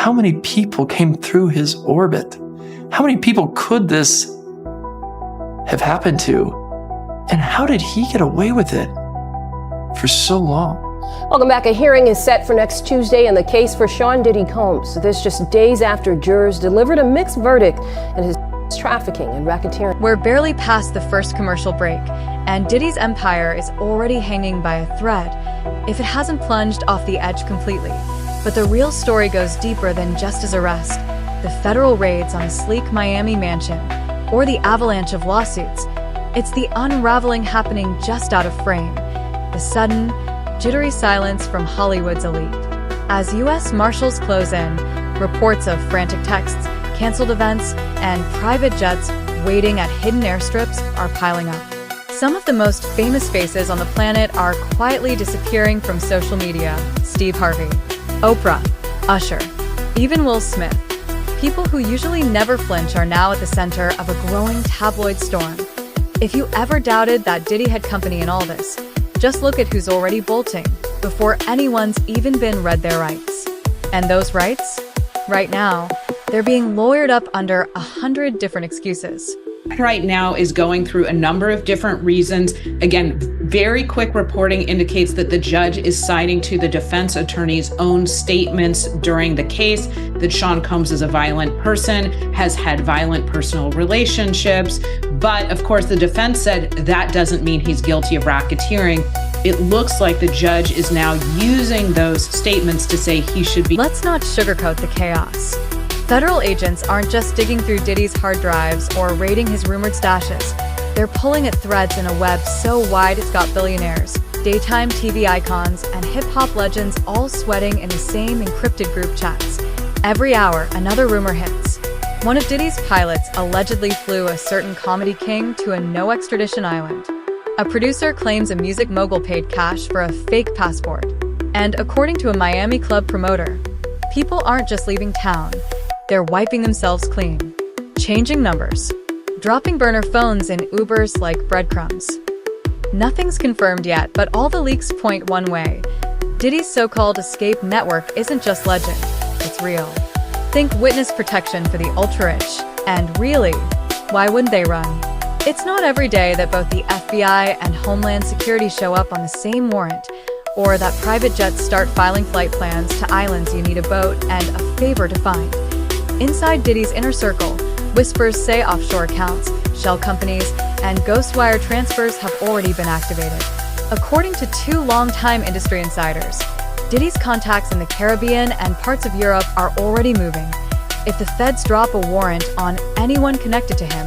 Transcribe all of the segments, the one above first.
how many people came through his orbit? How many people could this have happened to? And how did he get away with it for so long? Welcome back. A hearing is set for next Tuesday in the case for Sean Diddy Combs. This just days after jurors delivered a mixed verdict in his trafficking and racketeering. We're barely past the first commercial break, and Diddy's empire is already hanging by a thread, if it hasn't plunged off the edge completely. But the real story goes deeper than just his arrest, the federal raids on a sleek Miami mansion, or the avalanche of lawsuits. It's the unraveling happening just out of frame, the sudden, jittery silence from Hollywood's elite. As U.S. Marshals close in, reports of frantic texts, canceled events, and private jets waiting at hidden airstrips are piling up. Some of the most famous faces on the planet are quietly disappearing from social media. Steve Harvey, Oprah, Usher, even Will Smith. People who usually never flinch are now at the center of a growing tabloid storm. If you ever doubted that Diddy had company in all this, just look at who's already bolting before anyone's even been read their rights. And those rights? Right now, they're being lawyered up under 100 different excuses. Right now is going through a number of different reasons. Again, very quick reporting indicates that the judge is citing to the defense attorney's own statements during the case that Sean Combs is a violent person, has had violent personal relationships. But of course, the defense said that doesn't mean he's guilty of racketeering. It looks like the judge is now using those statements to say he should be. Let's not sugarcoat the chaos. Federal agents aren't just digging through Diddy's hard drives or raiding his rumored stashes. They're pulling at threads in a web so wide it's got billionaires, daytime TV icons, and hip-hop legends all sweating in the same encrypted group chats. Every hour, another rumor hits. One of Diddy's pilots allegedly flew a certain comedy king to a no-extradition island. A producer claims a music mogul paid cash for a fake passport. And according to a Miami club promoter, people aren't just leaving town. They're wiping themselves clean, changing numbers, dropping burner phones in Ubers like breadcrumbs. Nothing's confirmed yet, but all the leaks point one way. Diddy's so-called escape network isn't just legend, it's real. Think witness protection for the ultra-rich. And really, why wouldn't they run? It's not every day that both the FBI and Homeland Security show up on the same warrant, or that private jets start filing flight plans to islands you need a boat and a favor to find. Inside Diddy's inner circle, whispers say offshore accounts, shell companies, and ghost wire transfers have already been activated. According to two longtime industry insiders, Diddy's contacts in the Caribbean and parts of Europe are already moving. If the feds drop a warrant on anyone connected to him,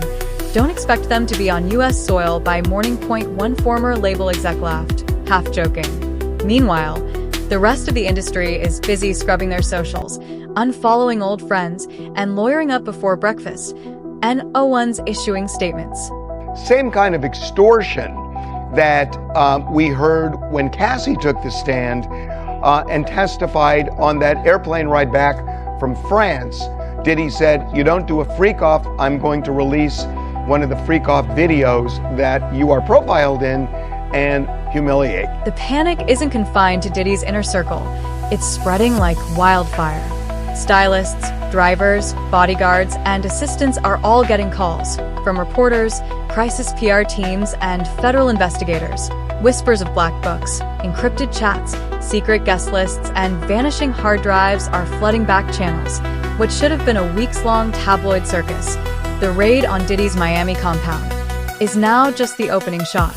don't expect them to be on U.S. soil by morning. One former label exec laughed, half joking. Meanwhile, the rest of the industry is busy scrubbing their socials, unfollowing old friends, and lawyering up before breakfast, and O1's issuing statements. Same kind of extortion that we heard when Cassie took the stand and testified on that airplane ride back from France. Diddy said, "You don't do a freak-off, I'm going to release one of the freak-off videos that you are profiled in and humiliate." The panic isn't confined to Diddy's inner circle. It's spreading like wildfire. Stylists, drivers, bodyguards, and assistants are all getting calls from reporters, crisis PR teams, and federal investigators. Whispers of black books, encrypted chats, secret guest lists, and vanishing hard drives are flooding back channels. What should have been a weeks-long tabloid circus, the raid on Diddy's Miami compound, is now just the opening shot.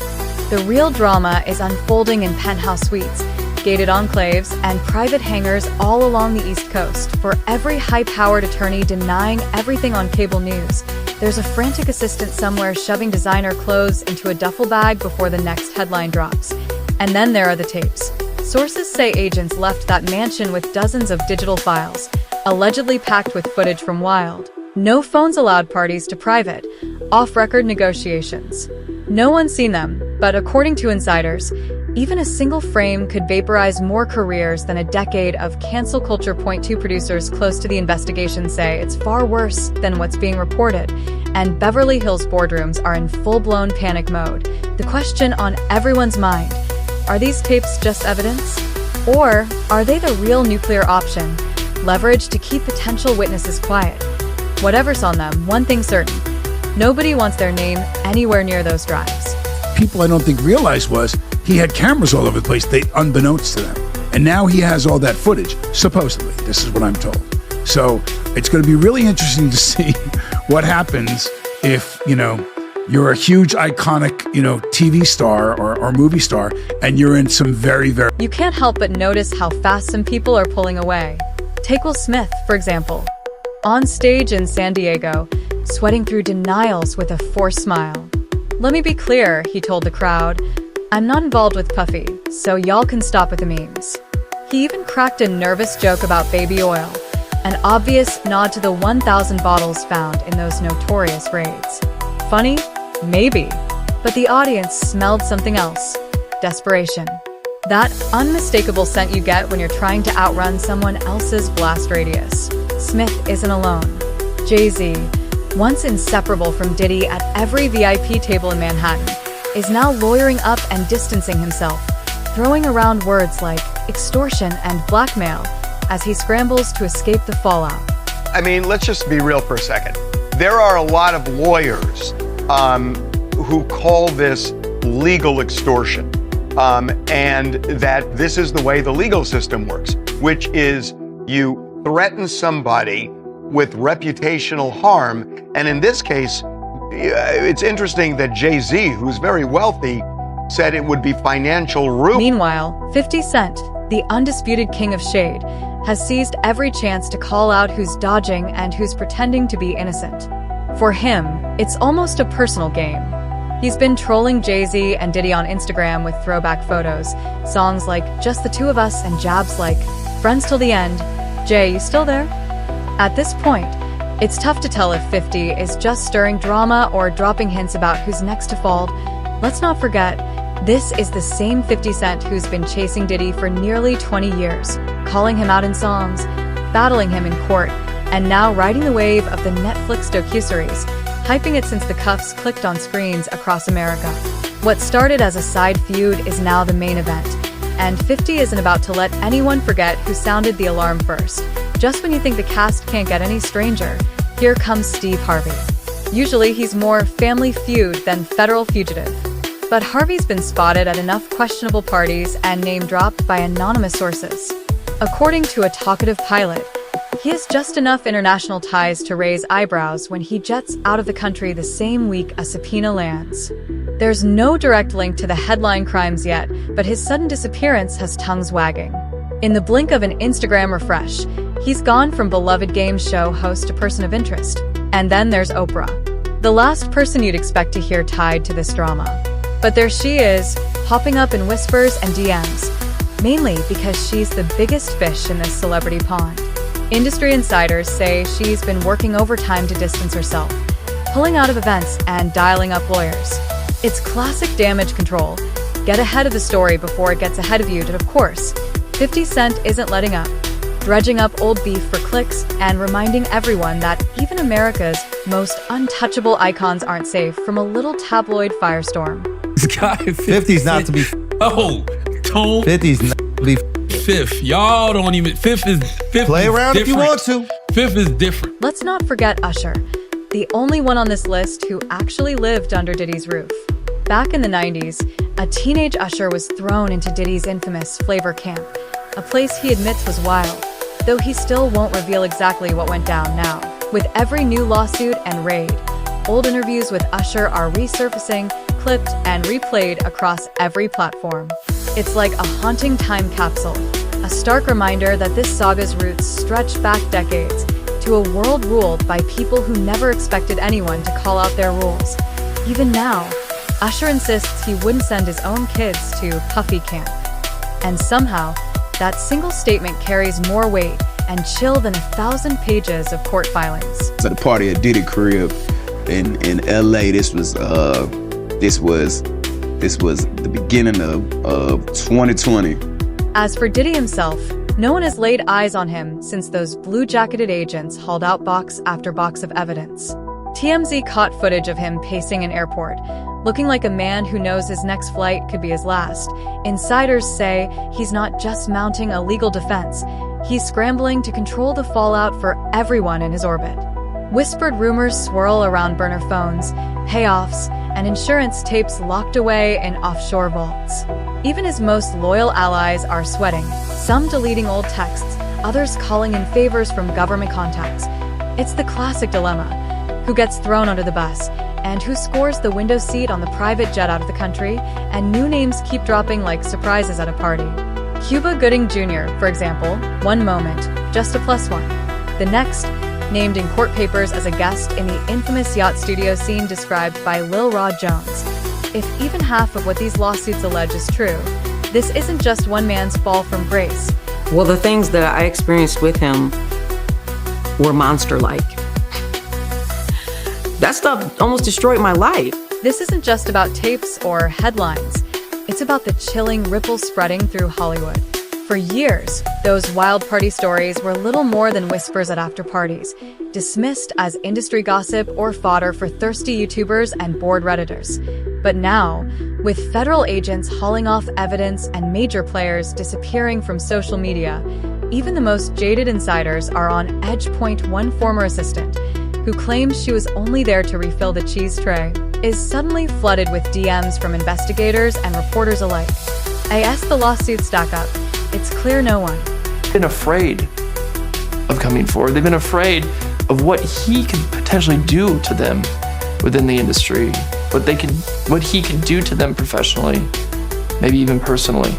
The real drama is unfolding in penthouse suites, gated enclaves, and private hangars all along the East Coast. For every high-powered attorney denying everything on cable news, there's a frantic assistant somewhere shoving designer clothes into a duffel bag before the next headline drops. And then there are the tapes. Sources say agents left that mansion with dozens of digital files, allegedly packed with footage from Wild. No phones allowed parties to private, off-record negotiations. No one's seen them, but according to insiders, even a single frame could vaporize more careers than a decade of cancel culture. Two producers close to the investigation say it's far worse than what's being reported, and Beverly Hills boardrooms are in full-blown panic mode. The question on everyone's mind, are these tapes just evidence? Or are they the real nuclear option, leverage to keep potential witnesses quiet. Whatever's on them, one thing's certain: nobody wants their name anywhere near those drives. People I don't think realized was he had cameras all over the place, unbeknownst to them. And now he has all that footage, supposedly. This is what I'm told. So it's going to be really interesting to see what happens if, you're a huge, iconic, TV star or movie star, and you're in some very, very... You can't help but notice how fast some people are pulling away. Take Will Smith, for example. On stage in San Diego, sweating through denials with a forced smile. "Let me be clear," he told the crowd. "I'm not involved with Puffy, so y'all can stop with the memes." He even cracked a nervous joke about baby oil, an obvious nod to the 1,000 bottles found in those notorious raids. Funny? Maybe. But the audience smelled something else: desperation. That unmistakable scent you get when you're trying to outrun someone else's blast radius. Smith isn't alone. Jay-Z, once inseparable from Diddy at every VIP table in Manhattan, is now lawyering up and distancing himself, throwing around words like extortion and blackmail as he scrambles to escape the fallout. I mean, let's just be real for a second. There are a lot of lawyers who call this legal extortion, and that this is the way the legal system works, which is you threaten somebody with reputational harm. And in this case, it's interesting that Jay-Z, who's very wealthy, said it would be financial ruin. Meanwhile, 50 Cent, the undisputed king of shade, has seized every chance to call out who's dodging and who's pretending to be innocent. For him, it's almost a personal game. He's been trolling Jay-Z and Diddy on Instagram with throwback photos, songs like "Just the Two of Us" and jabs like "Friends till the end. Jay, you still there?" At this point, it's tough to tell if 50 is just stirring drama or dropping hints about who's next to fall. Let's not forget, this is the same 50 Cent who's been chasing Diddy for nearly 20 years, calling him out in songs, battling him in court, and now riding the wave of the Netflix docuseries, hyping it since the cuffs clicked on screens across America. What started as a side feud is now the main event, and 50 isn't about to let anyone forget who sounded the alarm first. Just when you think the cast can't get any stranger, here comes Steve Harvey. Usually he's more Family Feud than federal fugitive. But Harvey's been spotted at enough questionable parties and name-dropped by anonymous sources. According to a talkative pilot, he has just enough international ties to raise eyebrows when he jets out of the country the same week a subpoena lands. There's no direct link to the headline crimes yet, but his sudden disappearance has tongues wagging. In the blink of an Instagram refresh, he's gone from beloved game show host to person of interest. And then there's Oprah, the last person you'd expect to hear tied to this drama. But there she is, popping up in whispers and DMs, mainly because she's the biggest fish in this celebrity pond. Industry insiders say she's been working overtime to distance herself, pulling out of events and dialing up lawyers. It's classic damage control. Get ahead of the story before it gets ahead of you, and of course, 50 Cent isn't letting up, dredging up old beef for clicks and reminding everyone that even America's most untouchable icons aren't safe from a little tabloid firestorm. This guy, 50's not to be. Oh, Tone. 50's not to be. Fifth, y'all don't even. Fifth is Play around different. if you want to. Fifth is different. Let's not forget Usher, the only one on this list who actually lived under Diddy's roof. Back in the 90s, a teenage Usher was thrown into Diddy's infamous Flavor Camp, a place he admits was wild, though he still won't reveal exactly what went down now. With every new lawsuit and raid, old interviews with Usher are resurfacing, clipped, and replayed across every platform. It's like a haunting time capsule, a stark reminder that this saga's roots stretch back decades to a world ruled by people who never expected anyone to call out their rules. Even now, Usher insists he wouldn't send his own kids to Puffy Camp. And somehow, that single statement carries more weight and chill than 1,000 pages of court filings. At a party at Diddy crib in LA, this was the beginning of 2020. As for Diddy himself, no one has laid eyes on him since those blue-jacketed agents hauled out box after box of evidence. TMZ caught footage of him pacing an airport, looking like a man who knows his next flight could be his last. Insiders say he's not just mounting a legal defense, He's scrambling to control the fallout for everyone in his orbit. Whispered rumors swirl around burner phones, payoffs, and insurance tapes locked away in offshore vaults. Even his most loyal allies are sweating, some deleting old texts, others calling in favors from government contacts. It's the classic dilemma: who gets thrown under the bus, and who scores the window seat on the private jet out of the country, and new names keep dropping like surprises at a party. Cuba Gooding Jr., for example, one moment, just a +1. The next, named in court papers as a guest in the infamous yacht studio scene described by Lil Rod Jones. If even half of what these lawsuits allege is true, this isn't just one man's fall from grace. Well, the things that I experienced with him were monster-like. That stuff almost destroyed my life. This isn't just about tapes or headlines. It's about the chilling ripples spreading through Hollywood. For years, those wild party stories were little more than whispers at after parties, dismissed as industry gossip or fodder for thirsty YouTubers and bored Redditors. But now, with federal agents hauling off evidence and major players disappearing from social media, even the most jaded insiders are on edge. One former assistant, who claims she was only there to refill the cheese tray, is suddenly flooded with DMs from investigators and reporters alike. As the lawsuits stack up, it's clear no one. Been afraid of coming forward. They've been afraid of what he could potentially do to them within the industry, what he could do to them professionally, maybe even personally.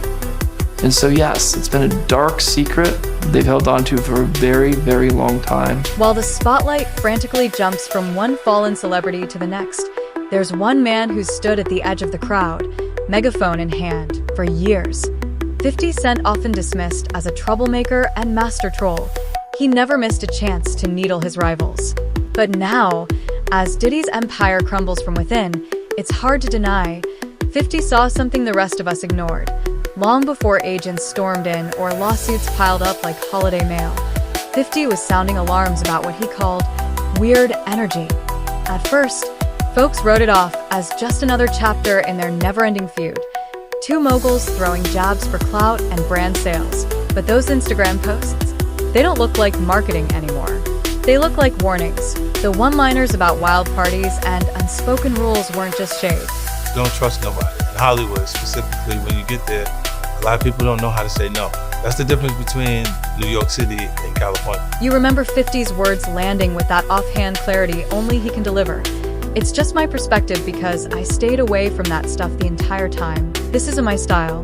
And so yes, it's been a dark secret they've held on to for a very, very long time. While the spotlight frantically jumps from one fallen celebrity to the next, there's one man who's stood at the edge of the crowd, megaphone in hand, for years. 50 Cent often dismissed as a troublemaker and master troll. He never missed a chance to needle his rivals. But now, as Diddy's empire crumbles from within, it's hard to deny 50 saw something the rest of us ignored. Long before agents stormed in or lawsuits piled up like holiday mail, 50 was sounding alarms about what he called weird energy. At first, folks wrote it off as just another chapter in their never-ending feud. Two moguls throwing jabs for clout and brand sales. But those Instagram posts, they don't look like marketing anymore. They look like warnings. The one-liners about wild parties and unspoken rules weren't just shade. Don't trust nobody. In Hollywood, specifically, when you get there, a lot of people don't know how to say no. That's the difference between New York City and California. You remember 50's words landing with that offhand clarity only he can deliver. It's just my perspective because I stayed away from that stuff the entire time. This isn't my style.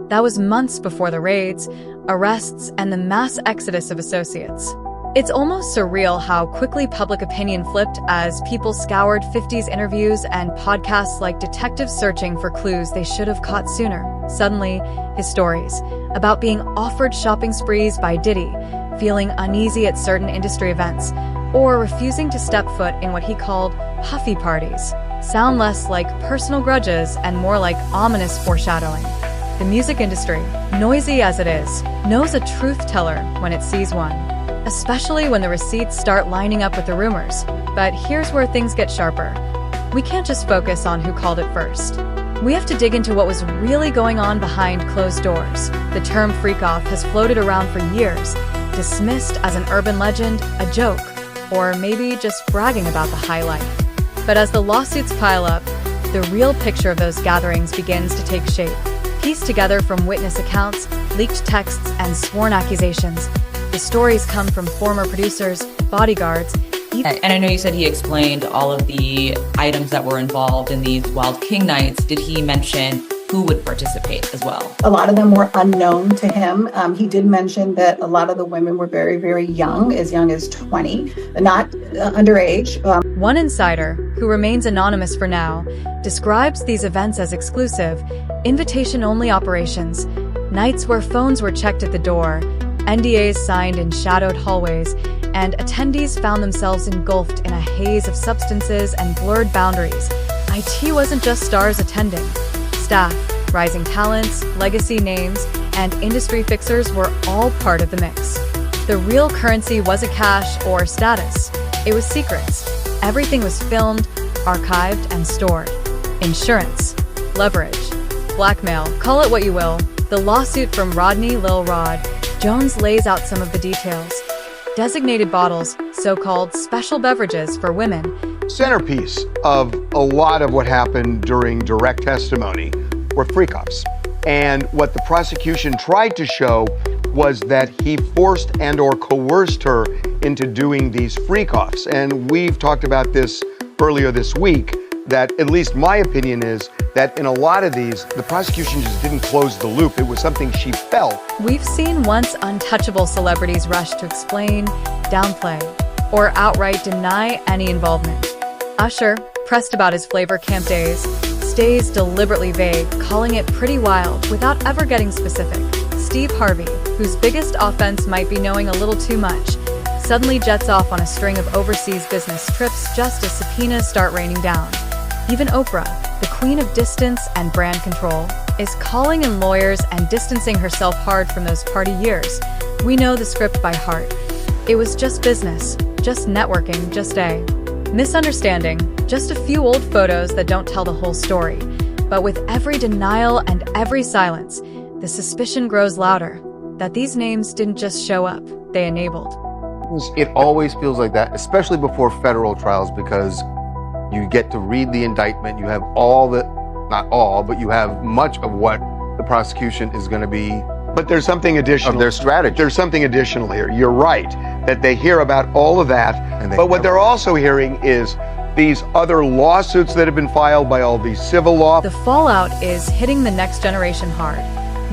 That was months before the raids, arrests, and the mass exodus of associates. It's almost surreal how quickly public opinion flipped as people scoured 50's interviews and podcasts like detectives searching for clues they should have caught sooner. Suddenly, his stories about being offered shopping sprees by Diddy, feeling uneasy at certain industry events, or refusing to step foot in what he called puffy parties sound less like personal grudges and more like ominous foreshadowing. The music industry, noisy as it is, knows a truth teller when it sees one, especially when the receipts start lining up with the rumors. But here's where things get sharper. We can't just focus on who called it first. We have to dig into what was really going on behind closed doors. The term freak-off has floated around for years, dismissed as an urban legend, a joke, or maybe just bragging about the high life. But as the lawsuits pile up, the real picture of those gatherings begins to take shape. Pieced together from witness accounts, leaked texts, and sworn accusations, the stories come from former producers, bodyguards. And I know you said he explained all of the items that were involved in these Wild King nights. Did he mention who would participate as well? A lot of them were unknown to him. He did mention that a lot of the women were very, very young as 20, not underage. One insider, who remains anonymous for now, describes these events as exclusive, invitation-only operations, nights where phones were checked at the door, NDAs signed in shadowed hallways, and attendees found themselves engulfed in a haze of substances and blurred boundaries. IT wasn't just stars attending. Staff, rising talents, legacy names, and industry fixers were all part of the mix. The real currency wasn't cash or status. It was secrets. Everything was filmed, archived, and stored. Insurance, leverage, blackmail, call it what you will. The lawsuit from Rodney Lil Rod Jones lays out some of the details. Designated bottles, so-called special beverages for women. Centerpiece of a lot of what happened during direct testimony were freak-offs. And what the prosecution tried to show was that he forced and or coerced her into doing these freak-offs. And we've talked about this earlier this week, that at least my opinion is that in a lot of these, the prosecution just didn't close the loop. It was something she felt. We've seen once untouchable celebrities rush to explain, downplay, or outright deny any involvement. Usher, pressed about his Flavor Camp days, stays deliberately vague, calling it pretty wild without ever getting specific. Steve Harvey, whose biggest offense might be knowing a little too much, suddenly jets off on a string of overseas business trips just as subpoenas start raining down. Even Oprah, the queen of distance and brand control, is calling in lawyers and distancing herself hard from those party years. We know the script by heart. It was just business, just networking, just a misunderstanding, just a few old photos that don't tell the whole story. But with every denial and every silence, the suspicion grows louder that these names didn't just show up, they enabled. It always feels like that, especially before federal trials, because you get to read the indictment, you have all the, not all, but you have much of what the prosecution is going to be. But there's something additional. Of their strategy. There's something additional here. You're right that they hear about all of that, but what they're also hearing is these other lawsuits that have been filed by all these civil law. The fallout is hitting the next generation hard.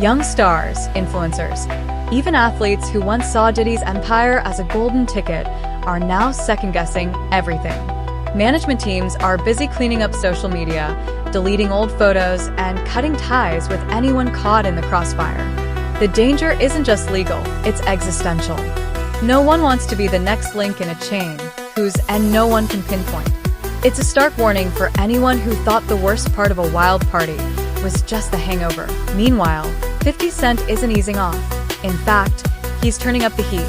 Young stars, influencers, even athletes who once saw Diddy's empire as a golden ticket are now second-guessing everything. Management teams are busy cleaning up social media, deleting old photos, and cutting ties with anyone caught in the crossfire. The danger isn't just legal, it's existential. No one wants to be the next link in a chain, whose end no one can pinpoint. It's a stark warning for anyone who thought the worst part of a wild party was just the hangover. Meanwhile, 50 Cent isn't easing off. In fact, he's turning up the heat.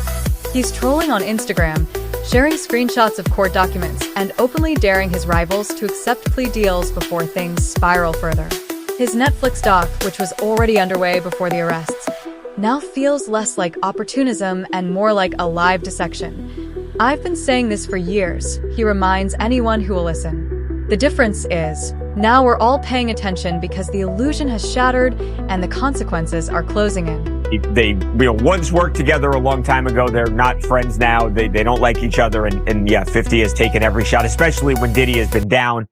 He's trolling on Instagram, sharing screenshots of court documents, and openly daring his rivals to accept plea deals before things spiral further. His Netflix doc, which was already underway before the arrests, now feels less like opportunism and more like a live dissection. I've been saying this for years, he reminds anyone who will listen. The difference is, now we're all paying attention because the illusion has shattered and the consequences are closing in. They once worked together a long time ago. They're not friends now. They don't like each other. And yeah, 50 has taken every shot, especially when Diddy has been down.